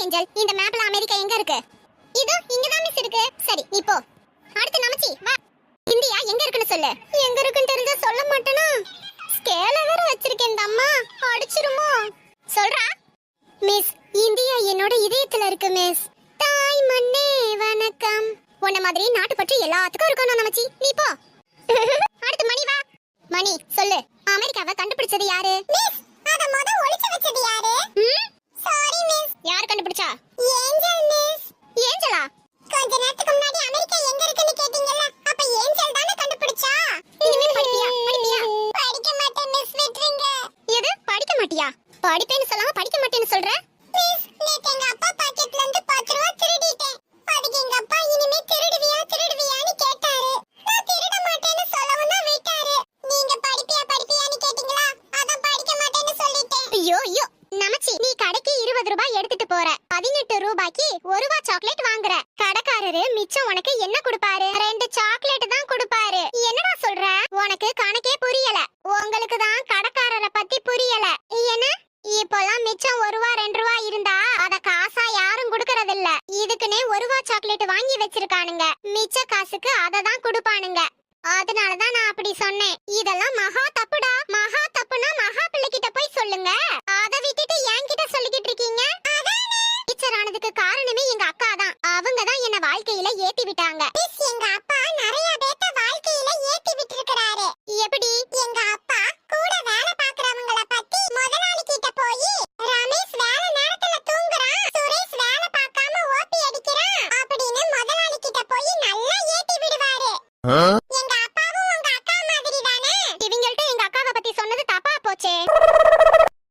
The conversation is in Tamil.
ஏஞ்சல், இந்த மேப்ல அமெரிக்கா எங்க இருக்கு? இதோ இங்க தான் மிஸ் இருக்கு. சரி நீ போ. அடுத்து நமச்சி வா. இந்தியா எங்க இருக்குன்னு சொல்லு. எங்க இருக்குன்னு தெரிஞ்சா சொல்ல மாட்டேனா? ஸ்கேல வேற வச்சிருக்கேன் இந்த அம்மா. அடிச்சிருமோ? சொல்றா. மிஸ், இந்தியா என்னோட இதயத்துல இருக்கு மிஸ். தாய் மண்ணே வணக்கம். உன்ன மாதிரி நாட்டு பற்றி எல்லாத்துக்கும் இருக்கணும் நமச்சி. நீ போ. அடுத்து மணி வா. மணி சொல்லு. அமெரிக்காவை கண்டுபிடிச்சது யாரு? மிஸ், அத முத ஒளிச்சு வச்சது யாரு? Sorry miss. யார் கண்டுபிடிச்சா? Angel miss. ஏஞ்சலா? கொஞ்ச நேரத்துக்கு முன்னாடி அமெரிக்கா எங்க இருக்குன்னு கேட்டிங்கல, அப்ப ஏஞ்சல் தான கண்டுபிடிச்சா. இனிமே படிப்பியா? படிக்க மாட்டேன் மிஸ், விட்டுருங்க. எது படிக்க மாட்டியா? படிப்பேன்னு சொல்லாம படிக்க மாட்டேன்னு சொல்ற? மிஸ், நேத்து எங்க அப்பா பாக்கெட்ல இருந்து 10 ரூபாய் திருடிட்டேன். அதுக்கு எங்க அப்பா இனிமே திருடுவியான்னு கேட்டாரு. நான் திருட மாட்டேன்னு சொல்லவும் தான் விட்டாரு. நீங்க படிப்பியான்னு கேட்டிங்களா, அதான் படிக்க மாட்டேன்னு சொல்லிட்டேன். ஐயோ நமச்சி, நீ கடைக்கு 20 ரூபாய் எடுத்துட்டு போற, 18 ரூபாய்க்கு 1 ரூபாய் சாக்லேட் வாங்குற. கடைக்காரரு மிச்சம் உனக்கு என்ன கொடுப்பாரு? 2 சாக்லேட் தான் கொடுப்பாரு. என்னடா சொல்ற? உனக்கு கணக்கே புரியல. உங்களுக்கு தான் கடைக்காரரை பத்தி புரியல. என்ன இப்போலாம் மிச்சம் 1 ரூபாய் 2 ரூபாய் இருந்தா அத காசா யாரும் குடுக்கறது இல்ல. இதுக்குனே 1 ரூபாய் சாக்லேட் வாங்கி வச்சிருக்கானுங்க. மிச்ச காசுக்கு அத தான் கொடுப்பானுங்க. அதனால தான் நான் அப்படி சொன்னேன். இதெல்லாம் மகா தப்புடா. மகா தப்புனா மகா பிள்ளை கிட்ட போய் சொல்லுங்க.